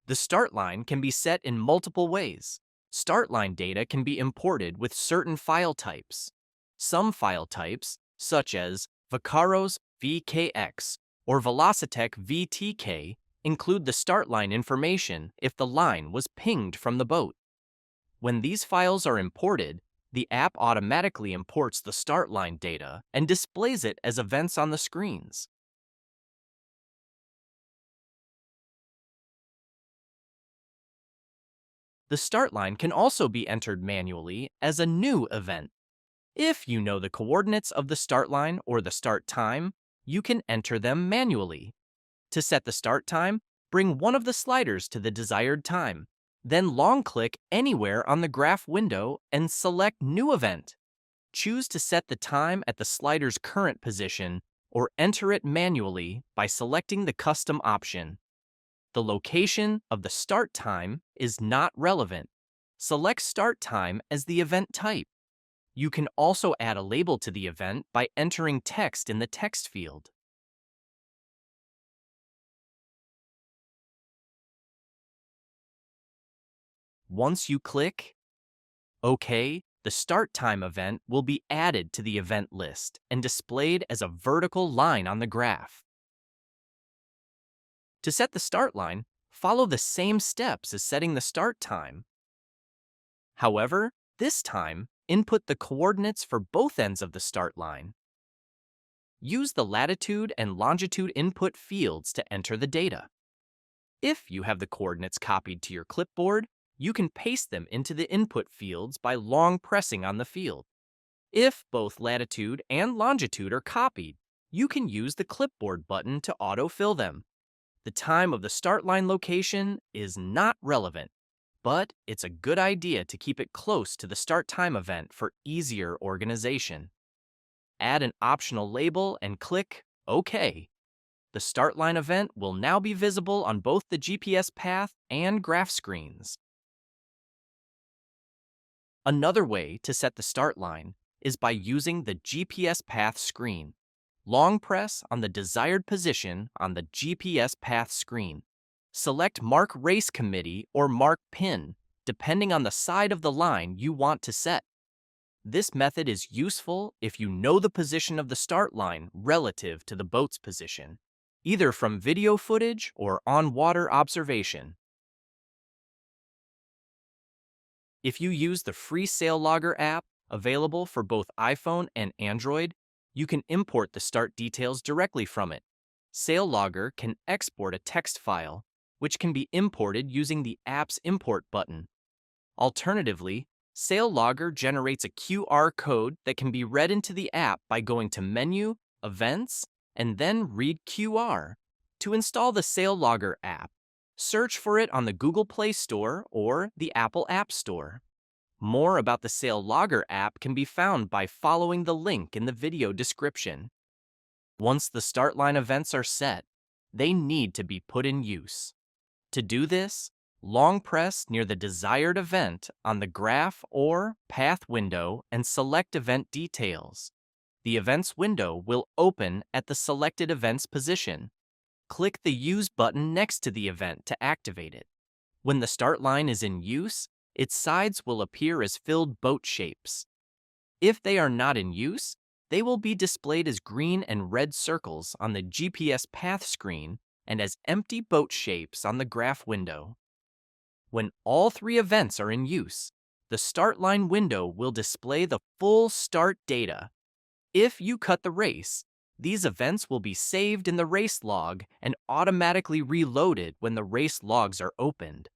The start line can be set in multiple ways. Start line data can be imported with certain file types. Some file types, such as Vakaros VKX or Velocitek VTK, include the start line information if the line was pinged from the boat. When these files are imported, the app automatically imports the start line data and displays it as events on the screens. The start line can also be entered manually as a new event. If you know the coordinates of the start line or the start time, you can enter them manually. To set the start time, bring one of the sliders to the desired time. Then long-click anywhere on the graph window and select New Event. Choose to set the time at the slider's current position or enter it manually by selecting the custom option. The location of the start time is not relevant. Select Start Time as the event type. You can also add a label to the event by entering text in the text field. Once you click OK, the start time event will be added to the event list and displayed as a vertical line on the graph. To set the start line, follow the same steps as setting the start time. However, this time, input the coordinates for both ends of the start line. Use the latitude and longitude input fields to enter the data. If you have the coordinates copied to your clipboard, you can paste them into the input fields by long pressing on the field. If both latitude and longitude are copied, you can use the clipboard button to autofill them. The time of the start line location is not relevant, but it's a good idea to keep it close to the start time event for easier organization. Add an optional label and click OK. The start line event will now be visible on both the GPS path and graph screens. Another way to set the start line is by using the GPS path screen. Long press on the desired position on the GPS path screen. Select Mark Race Committee or Mark Pin, depending on the side of the line you want to set. This method is useful if you know the position of the start line relative to the boat's position, either from video footage or on-water observation. If you use the free SailLogger app, available for both iPhone and Android, you can import the start details directly from it. SailLogger can export a text file, which can be imported using the app's import button. Alternatively, SailLogger generates a QR code that can be read into the app by going to Menu, Events, and then Read QR. To install the SailLogger app, search for it on the Google Play Store or the Apple App Store. More about the SailLogger app can be found by following the link in the video description. Once the start line events are set, they need to be put in use. To do this, long press near the desired event on the graph or path window and select Event Details. The Events window will open at the selected event's position. Click the Use button next to the event to activate it. When the start line is in use, its sides will appear as filled boat shapes. If they are not in use, they will be displayed as green and red circles on the GPS path screen and as empty boat shapes on the graph window. When all three events are in use, the start line window will display the full start data. If you cut the race, these events will be saved in the race log and automatically reloaded when the race logs are opened.